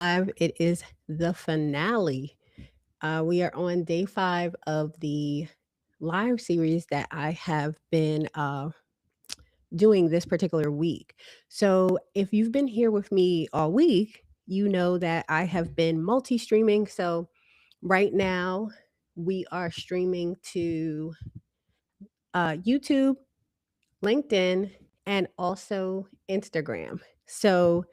live. It is the finale. We are on day 5 of the live series that I have been doing this particular week. So, if you've been here with me all week, you know that I have been multi streaming. So, right now, we are streaming to YouTube, LinkedIn, and also Instagram. So,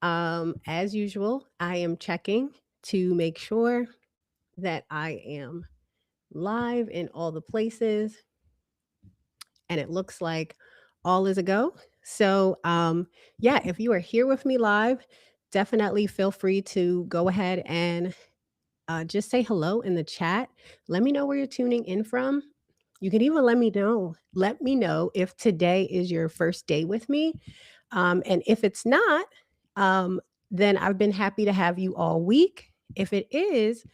as usual, I am checking to make sure that I am live in all the places, and it looks like all is a go. So, yeah, if you are here with me live, definitely feel free to go ahead and just say hello in the chat. Let me know where you're tuning in from. You can even let me know if today is your first day with me. And if it's not, um, then I've been happy to have you all week. If it is,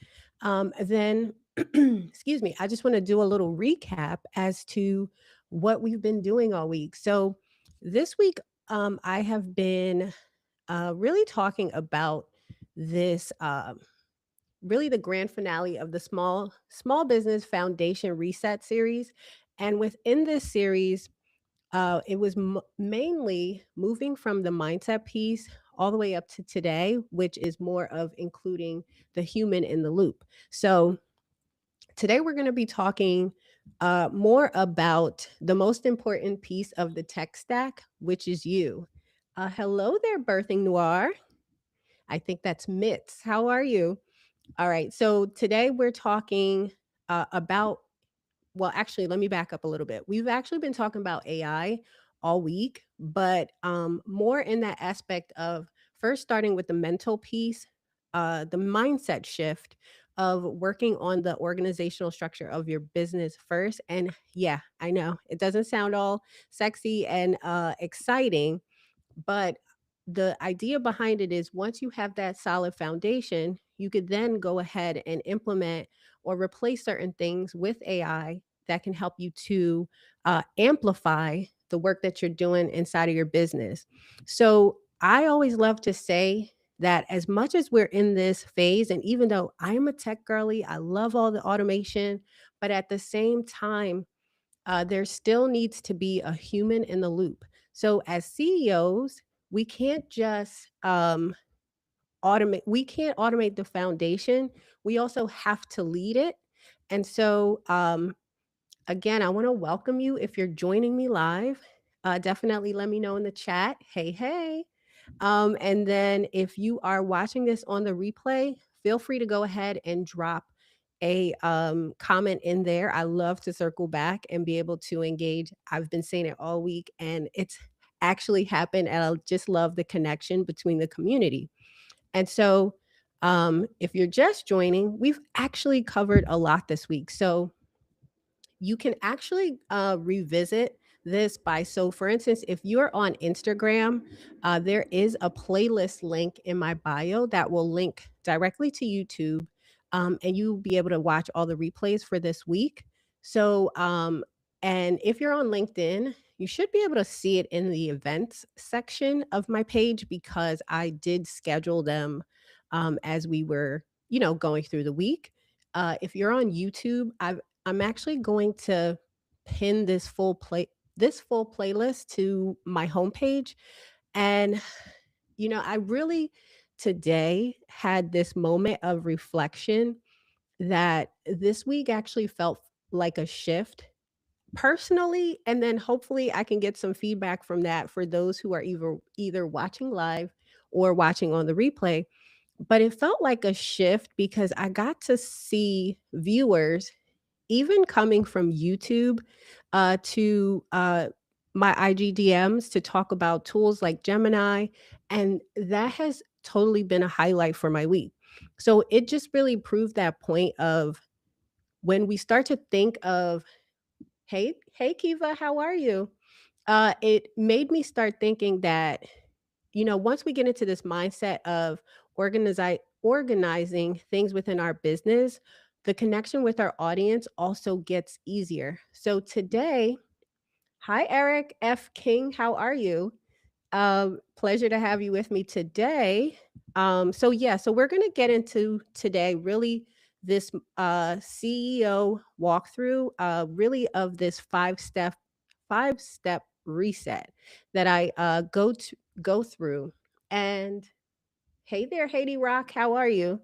then excuse me, I just want to do a little recap as to what we've been doing all week. So this week, I have been really talking about this. Really the grand finale of the small business foundation reset series, and within this series it was mainly moving from the mindset piece all the way up to today, which is more of including the human in the loop. So today we're going to be talking more about the most important piece of the tech stack, which is you. Hello there, Birthing Noir. I think that's Mitts. How are you? All right. So today we're talking about, well, actually, let me back up a little bit. We've actually been talking about AI all week, but more in that aspect of first starting with the mental piece, the mindset shift of working on the organizational structure of your business first. And yeah, I know it doesn't sound all sexy and exciting, but the idea behind it is once you have that solid foundation, you could then go ahead and implement or replace certain things with AI that can help you to amplify the work that you're doing inside of your business. So I always love to say that as much as we're in this phase, and even though I'm a tech girly, I love all the automation, but at the same time, there still needs to be a human in the loop. So as CEOs, we can't just we can't automate the foundation. We also have to lead it. And so again, I want to welcome you if you're joining me live. Definitely let me know in the chat. Hey, hey. And then if you are watching this on the replay, feel free to go ahead and drop a comment in there. I love to circle back and be able to engage. I've been saying it all week and it's actually happened. And I just love the connection between the community. And so if you're just joining, we've actually covered a lot this week. So you can actually revisit this by, so for instance, if you're on Instagram, there is a playlist link in my bio that will link directly to YouTube, and you'll be able to watch all the replays for this week. So and if you're on LinkedIn, you should be able to see it in the events section of my page because I did schedule them as we were, going through the week. If you're on YouTube, I'm actually going to pin this full playlist to my homepage. And I really today had this moment of reflection that this week actually felt like a shift personally, and then hopefully I can get some feedback from that for those who are either watching live or watching on the replay. But it felt like a shift because I got to see viewers even coming from YouTube to my IG DMs to talk about tools like Gemini. And that has totally been a highlight for my week. So it just really proved that point of when we start to think of, hey, Kiva, how are you? It made me start thinking that, once we get into this mindset of organizing things within our business, the connection with our audience also gets easier. So today, hi Eric F. King, how are you? Pleasure to have you with me today. So we're gonna get into today really this CEO walkthrough, really of this five step reset that I go through. And hey there, Haiti Rock, how are you?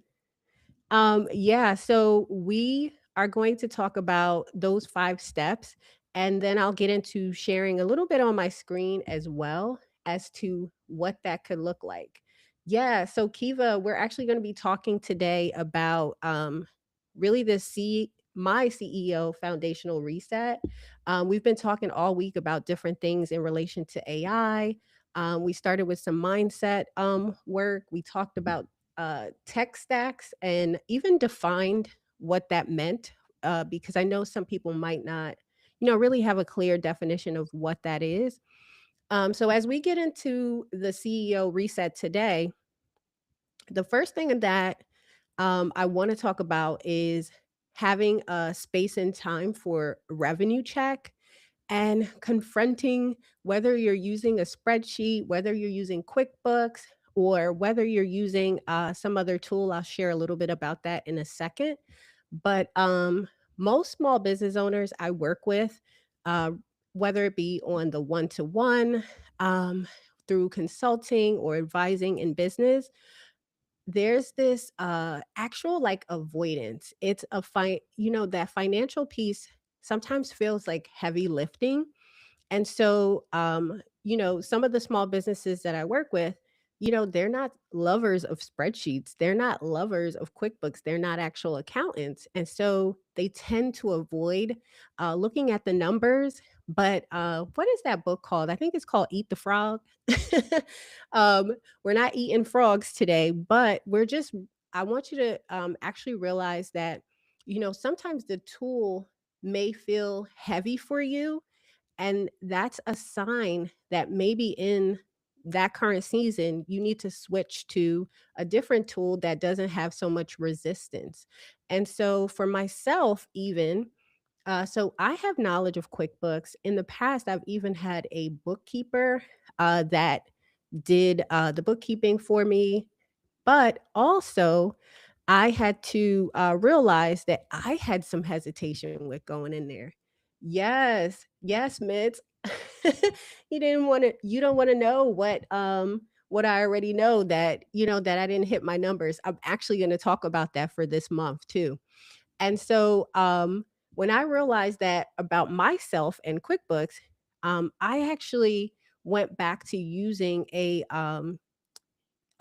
Yeah, so we are going to talk about those 5 steps, and then I'll get into sharing a little bit on my screen as well as to what that could look like. Yeah, so Kiva, we're actually going to be talking today about really my CEO foundational reset. We've been talking all week about different things in relation to AI. We started with some mindset work. We talked about tech stacks and even defined what that meant, because I know some people might not, really have a clear definition of what that is. So as we get into the CEO reset today, the first thing that I want to talk about is having a space and time for revenue check and confronting whether you're using a spreadsheet, whether you're using QuickBooks, or whether you're using some other tool. I'll share a little bit about that in a second. But most small business owners I work with, uh, whether it be on the one to one, through consulting or advising in business, there's this actual like avoidance. It's that financial piece sometimes feels like heavy lifting, and so, some of the small businesses that I work with, they're not lovers of spreadsheets. They're not lovers of QuickBooks. They're not actual accountants. And so they tend to avoid looking at the numbers. But what is that book called? I think it's called Eat the Frog. um, we're not eating frogs today, but I want you to actually realize that, sometimes the tool may feel heavy for you, and that's a sign that maybe in that current season, you need to switch to a different tool that doesn't have so much resistance. And so for myself, even, so I have knowledge of QuickBooks. In the past, I've even had a bookkeeper that did the bookkeeping for me, but also I had to realize that I had some hesitation with going in there. Yes, yes, Mitz. You don't want to know what I already know, that, that I didn't hit my numbers. I'm actually going to talk about that for this month too. And so when I realized that about myself and QuickBooks, I actually went back to using a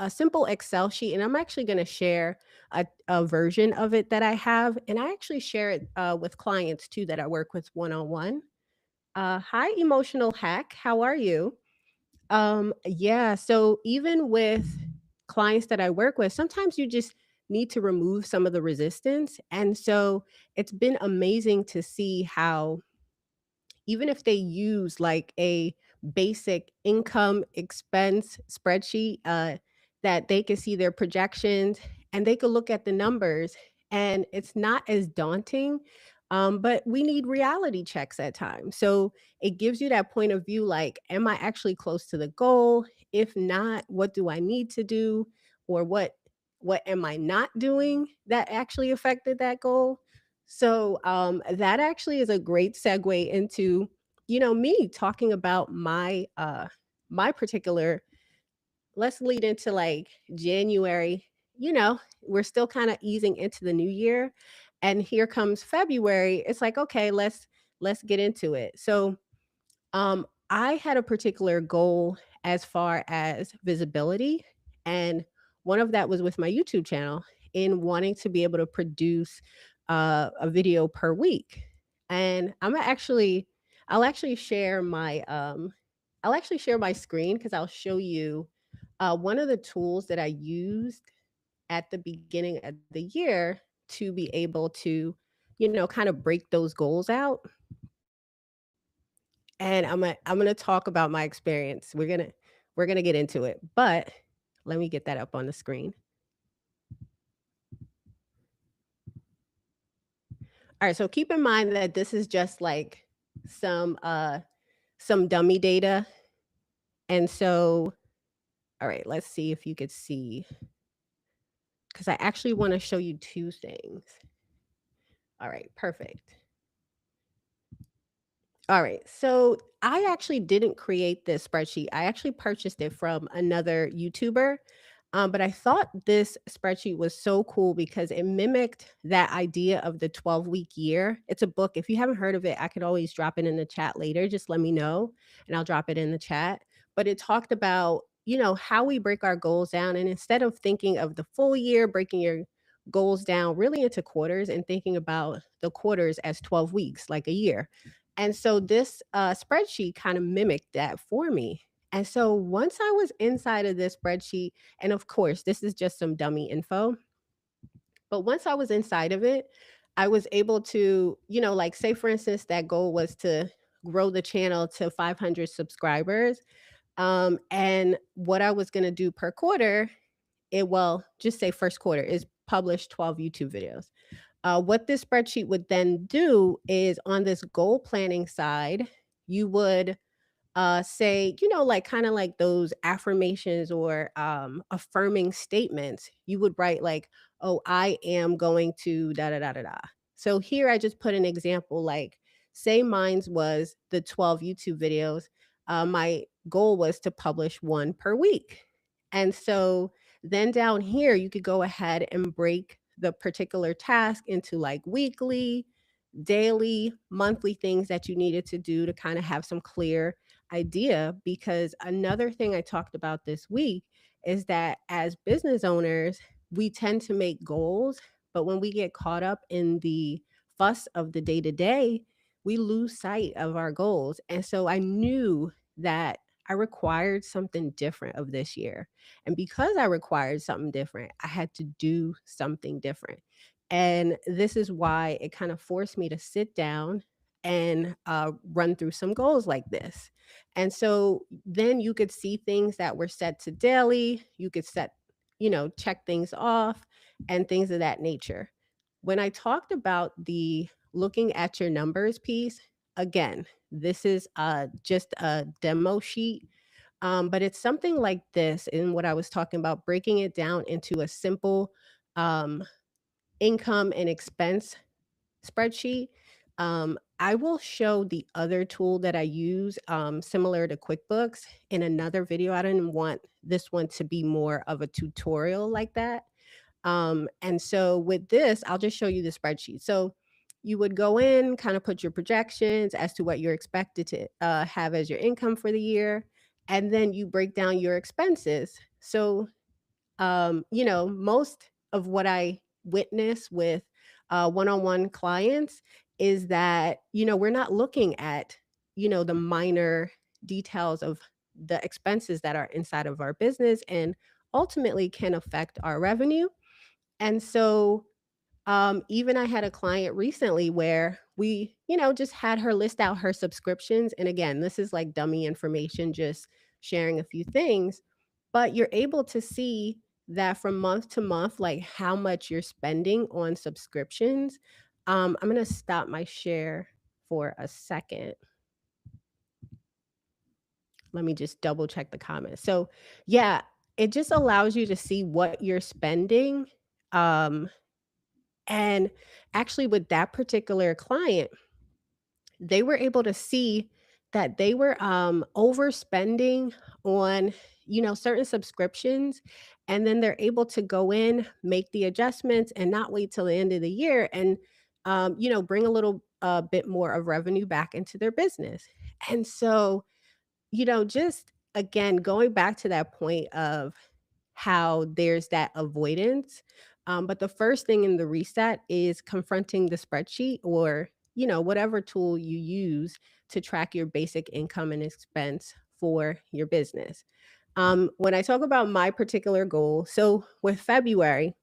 simple Excel sheet, and I'm actually going to share a version of it that I have, and I actually share it with clients too that I work with one on one. Hi, emotional hack. How are you? Yeah. So even with clients that I work with, sometimes you just need to remove some of the resistance, and so it's been amazing to see how even if they use like a basic income expense spreadsheet, that they can see their projections and they could look at the numbers, and it's not as daunting. But we need reality checks at times. So it gives you that point of view, like, am I actually close to the goal? If not, what do I need to do? Or what am I not doing that actually affected that goal? So that actually is a great segue into, me talking about my particular. Let's lead into like January. We're still kind of easing into the new year, and here comes February. It's like, okay, let's get into it. So I had a particular goal as far as visibility, and one of that was with my YouTube channel in wanting to be able to produce a video per week. And I'll actually share my screen because I'll show you one of the tools that I used at the beginning of the year to be able to, kind of break those goals out, and I'm gonna talk about my experience. We're gonna get into it, but let me get that up on the screen. Alright, so keep in mind that this is just like some, uh some dummy data, And so, all right, let's see if you could see, because I actually want to show you two things. All right, perfect. All right. So I actually didn't create this spreadsheet. I actually purchased it from another YouTuber. But I thought this spreadsheet was so cool because it mimicked that idea of the 12-week year. It's a book. If you haven't heard of it, I could always drop it in the chat later. Just let me know and I'll drop it in the chat. But it talked about, how we break our goals down. And instead of thinking of the full year, breaking your goals down really into quarters and thinking about the quarters as 12 weeks, like a year. And so this spreadsheet kind of mimicked that for me. And so once I was inside of this spreadsheet, and of course, this is just some dummy info, but once I was inside of it, I was able to, like say for instance, that goal was to grow the channel to 500 subscribers. And what I was going to do per quarter, just say first quarter is publish 12 YouTube videos. What this spreadsheet would then do is on this goal planning side, you would say, like kind of like those affirmations or affirming statements, you would write like, oh, I am going to da da da da da. So here I just put an example like, say mine's was the 12 YouTube videos. My goal was to publish one per week. And so then down here, you could go ahead and break the particular task into like weekly, daily, monthly things that you needed to do to kind of have some clear idea. Because another thing I talked about this week is that as business owners, we tend to make goals, but when we get caught up in the fuss of the day to day, we lose sight of our goals. And so I knew that I required something different of this year. And because I required something different, I had to do something different. And this is why it kind of forced me to sit down and run through some goals like this. And so then you could see things that were set to daily, you could set, check things off and things of that nature. When I talked about the looking at your numbers piece, again, this is just a demo sheet, but it's something like this in what I was talking about, breaking it down into a simple um, income and expense spreadsheet. I will show the other tool that I use, similar to QuickBooks, in another video. I didn't want this one to be more of a tutorial like that. And so with this, I'll just show you the spreadsheet. So you would go in, kind of put your projections as to what you're expected to have as your income for the year, and then you break down your expenses. So most of what I witness with one-on-one clients is that, we're not looking at, the minor details of the expenses that are inside of our business and ultimately can affect our revenue. And so even I had a client recently where we, just had her list out her subscriptions. And again, this is like dummy information, just sharing a few things, but you're able to see that from month to month, like how much you're spending on subscriptions. I'm going to stop my share for a second. Let me just double check the comments. So, yeah, it just allows you to see what you're spending. Um, and actually, with that particular client, they were able to see that they were overspending on, certain subscriptions, and then they're able to go in, make the adjustments, and not wait till the end of the year, and bring a little bit more of revenue back into their business. And so, just again, going back to that point of how there's that avoidance. But the first thing in the reset is confronting the spreadsheet or, whatever tool you use to track your basic income and expense for your business. When I talk about my particular goal, so with February,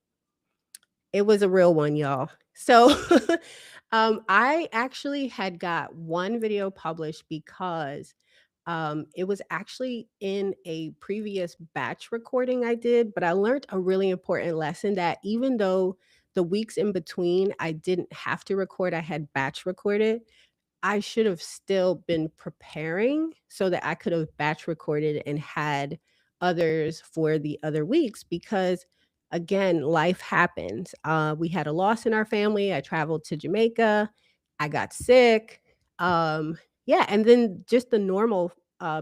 it was a real one, y'all. So I actually had got one video published because it was actually in a previous batch recording I did, but I learned a really important lesson that even though the weeks in between I didn't have to record, I had batch recorded. I should have still been preparing so that I could have batch recorded and had others for the other weeks because, again, life happens. We had a loss in our family. I traveled to Jamaica. I got sick. Um, yeah, and then just the normal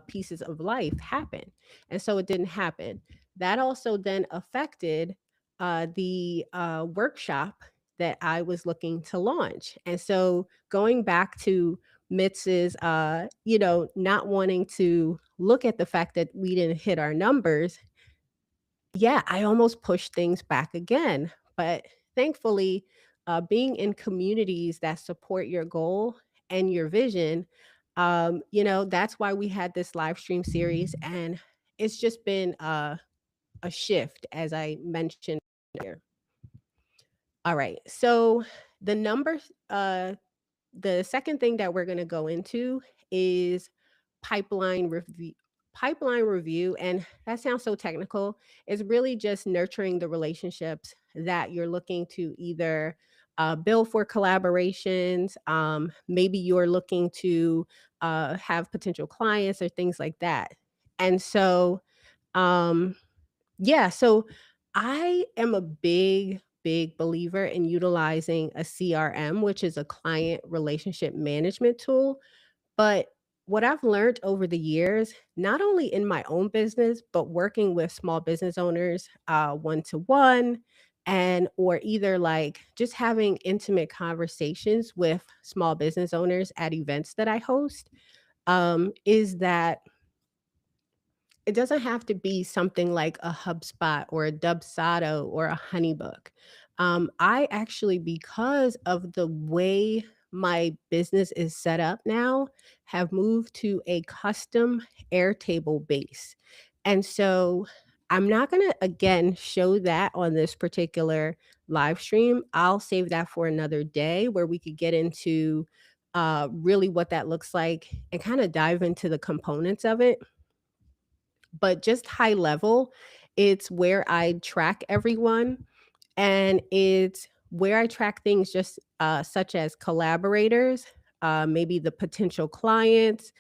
pieces of life happen. And so it didn't happen. That also then affected the workshop that I was looking to launch. And so going back to Mitz's, not wanting to look at the fact that we didn't hit our numbers, yeah, I almost pushed things back again. But thankfully, being in communities that support your goal and your vision, that's why we had this live stream series. And it's just been a shift, as I mentioned earlier. All right. So the numbers, the second thing that we're going to go into is pipeline review. Pipeline review, and that sounds so technical, is really just nurturing the relationships that you're looking to either build for collaborations. Maybe you're looking to have potential clients or things like that. And so, um, yeah, so I am a big, big believer in utilizing a CRM, which is a client relationship management tool. But what I've learned over the years, not only in my own business, but working with small business owners, one to one, and or either like just having intimate conversations with small business owners at events that I host, is that it doesn't have to be something like a HubSpot or a Dubsado or a HoneyBook. I actually, because of the way my business is set up now, have moved to a custom Airtable base. And so I'm not going to again show that on this particular live stream. I'll save that for another day where we could get into really what that looks like and kind of dive into the components of it, but just high level, it's where I track everyone, and it's where I track things just, such as collaborators, maybe the potential clients,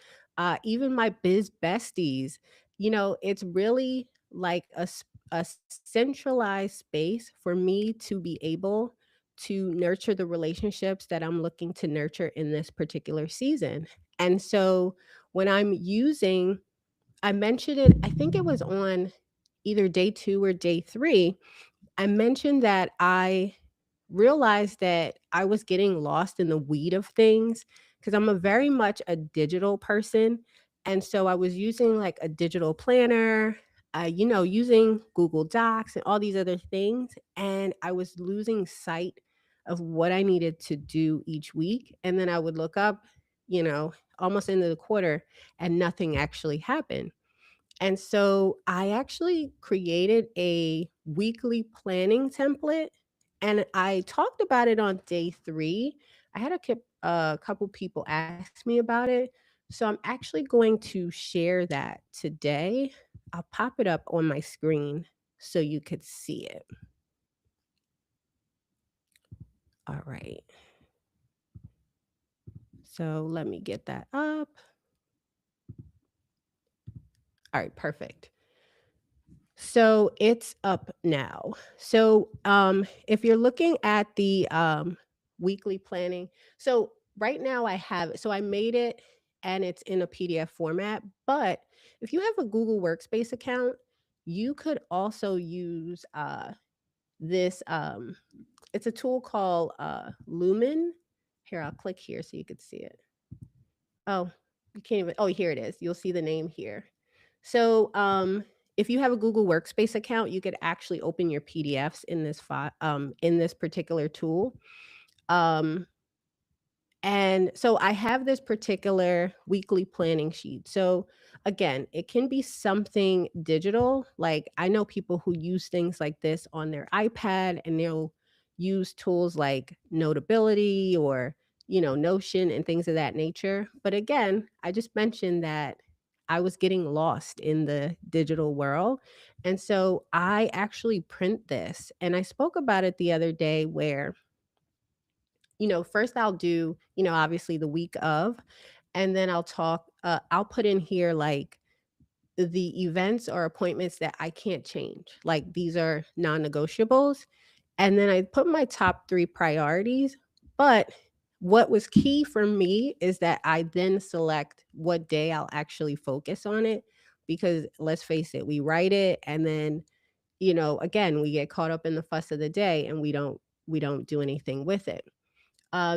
even my biz besties. It's really like a centralized space for me to be able to nurture the relationships that I'm looking to nurture in this particular season. And so when I'm using I mentioned it, I think it was on either day 2 or day 3. I mentioned that I realized that I was getting lost in the weed of things because 'cause I'm a very much a digital person, and so I was using, like, a digital planner, using Google Docs and all these other things, and I was losing sight of what I needed to do each week, and then I would look up, almost into the quarter, and nothing actually happened. And so I actually created a weekly planning template, and I talked about it on day 3. I had a couple people ask me about it. So I'm actually going to share that today. I'll pop it up on my screen so you could see it. All right. So let me get that up. All right, perfect. So it's up now. So if you're looking at the weekly planning, so right now I made it and it's in a PDF format. But if you have a Google Workspace account, you could also use this. It's a tool called Lumen. Here, I'll click here so you could see it. Oh, you can't even oh, here it is. You'll see the name here. So, if you have a Google Workspace account, you could actually open your PDFs in this file, in this particular tool. Um, and so I have this particular weekly planning sheet. So again, it can be something digital. Like I know people who use things like this on their iPad and they'll use tools like Notability or, Notion and things of that nature. But again, I just mentioned that I was getting lost in the digital world. And so I actually print this. And I spoke about it the other day where first I'll do, obviously the week of, and then I'll put in here like the events or appointments that I can't change. Like these are non-negotiables. And then I put my top 3 priorities, but what was key for me is that I then select what day I'll actually focus on it, because let's face it, we write it and then, again, we get caught up in the fuss of the day and we don't do anything with it.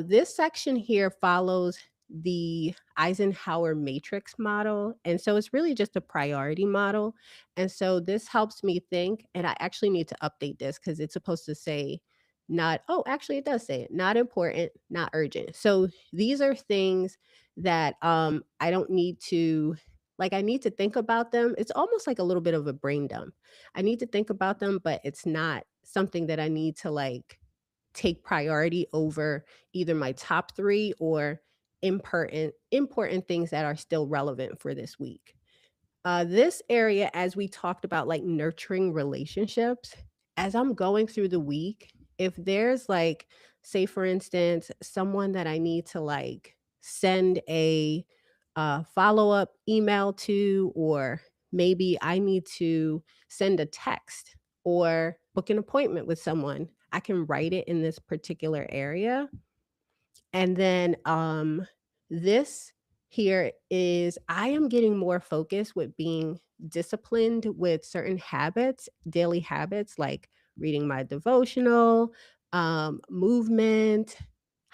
This section here follows the Eisenhower matrix model. And so it's really just a priority model. And so this helps me think, and I actually need to update this because it's supposed to say not, oh, actually, it does say it, not important, not urgent. So these are things that I don't need to, like, I need to think about them. It's almost like a little bit of a brain dump. I need to think about them, but it's not something that I need to like take priority over either my top 3 or important things that are still relevant for this week. This area, as we talked about, like nurturing relationships, as I'm going through the week, if there's like, say, for instance, someone that I need to like send a follow up email to, or maybe I need to send a text or book an appointment with someone, I can write it in this particular area. And then this here is I am getting more focused with being disciplined with certain habits, daily habits like reading my devotional, movement,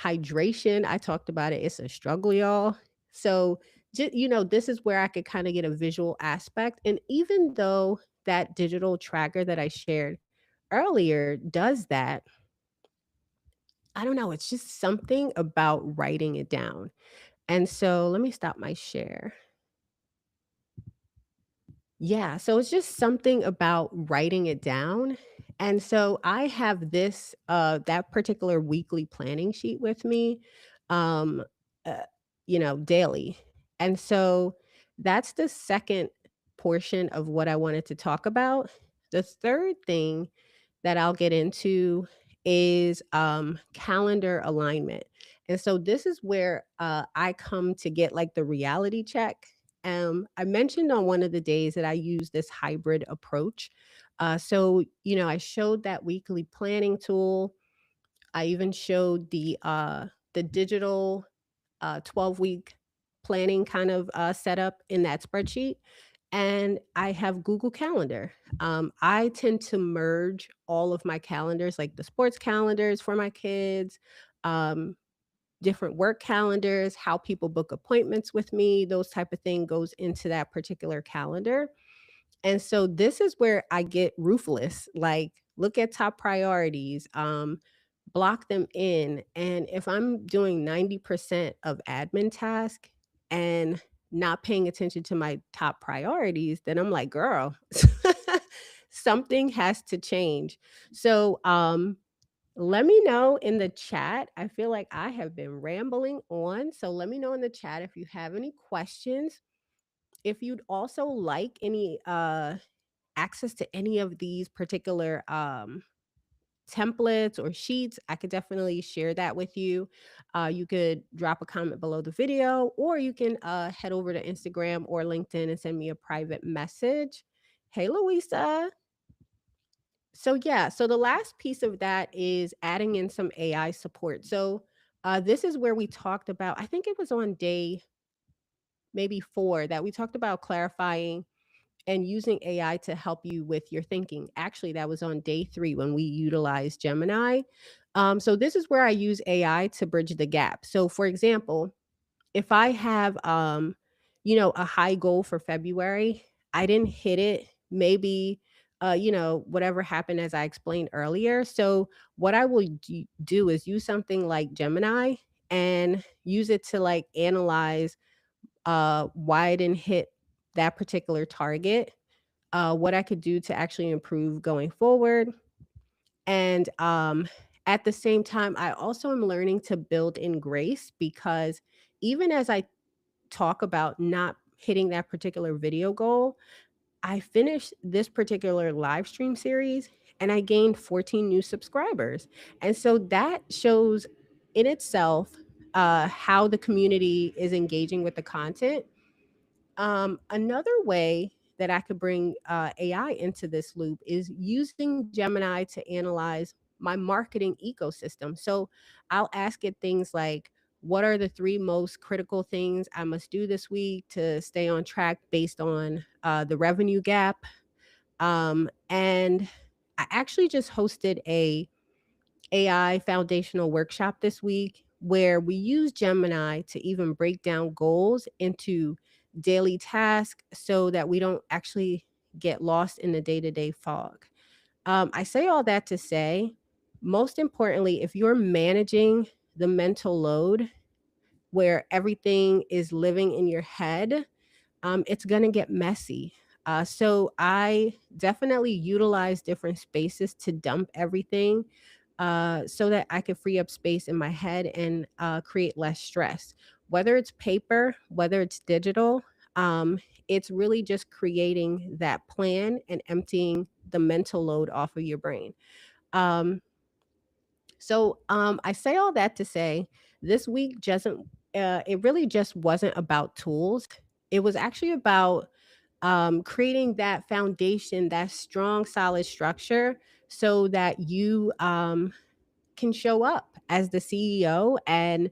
hydration. I talked about it. It's a struggle, y'all. So, this is where I could kind of get a visual aspect. And even though that digital tracker that I shared earlier does that, I don't know, it's just something about writing it down. And so let me stop my share. Yeah, so it's just something about writing it down. And so I have that particular weekly planning sheet with me, um, uh, daily. And so that's the second portion of what I wanted to talk about. The third thing that I'll get into is calendar alignment. And so this is where I come to get like the reality check. I mentioned on one of the days that I use this hybrid approach. I showed that weekly planning tool. I even showed the digital 12-week planning kind of setup in that spreadsheet. And I have Google Calendar. I tend to merge all of my calendars, like the sports calendars for my kids, um, different work calendars, how people book appointments with me, those type of thing goes into that particular calendar. And so this is where I get ruthless, like look at top priorities, block them in. And if I'm doing 90% of admin task and not paying attention to my top priorities, then I'm like, girl, something has to change. So let me know in the chat. I feel like I have been rambling on. So let me know in the chat if you have any questions. If you'd also like any access to any of these particular templates or sheets, I could definitely share that with you. You could drop a comment below the video, or you can head over to Instagram or LinkedIn and send me a private message. Hey, Louisa. So, yeah, so the last piece of that is adding in some AI support. So, this is where we talked about, I think it was on day maybe 4, that we talked about clarifying and using AI to help you with your thinking. Actually, that was on day 3 when we utilized Gemini. So this is where I use AI to bridge the gap. So for example, if I have a high goal for February, I didn't hit it, maybe whatever happened as I explained earlier. So what I will do is use something like Gemini and use it to like analyze why I didn't hit that particular target, what I could do to actually improve going forward. And at the same time, I also am learning to build in grace, because even as I talk about not hitting that particular video goal, I finished this particular live stream series and I gained 14 new subscribers. And so that shows in itself, how the community is engaging with the content. Another way that I could bring AI into this loop is using Gemini to analyze my marketing ecosystem. So I'll ask it things like, what are the three most critical things I must do this week to stay on track based on the revenue gap? And I actually just hosted a AI foundational workshop this week where we use Gemini to even break down goals into daily tasks so that we don't actually get lost in the day to day fog. I say all that to say, most importantly, if you're managing the mental load where everything is living in your head, it's going to get messy. So I definitely utilize different spaces to dump everything so that I could free up space in my head and create less stress. Whether it's paper, whether it's digital, it's really just creating that plan and emptying the mental load off of your brain. Um, I say all that to say this week doesn't, it really just wasn't about tools. It was actually about creating that foundation, that strong, solid structure so that you can show up as the CEO and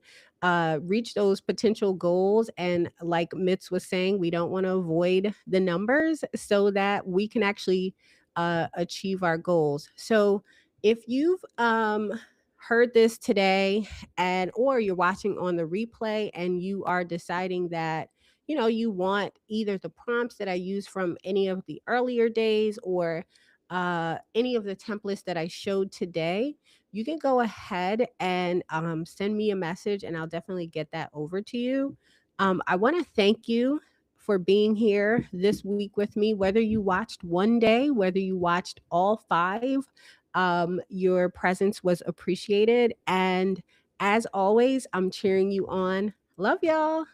reach those potential goals. And like Mitz was saying, we don't want to avoid the numbers so that we can actually achieve our goals. So if you've heard this today and or you're watching on the replay and you are deciding that you want either the prompts that I use from any of the earlier days or any of the templates that I showed today, you can go ahead and send me a message and I'll definitely get that over to you. I want to thank you for being here this week with me, whether you watched one day, whether you watched all five. Your presence was appreciated. And as always, I'm cheering you on. Love y'all.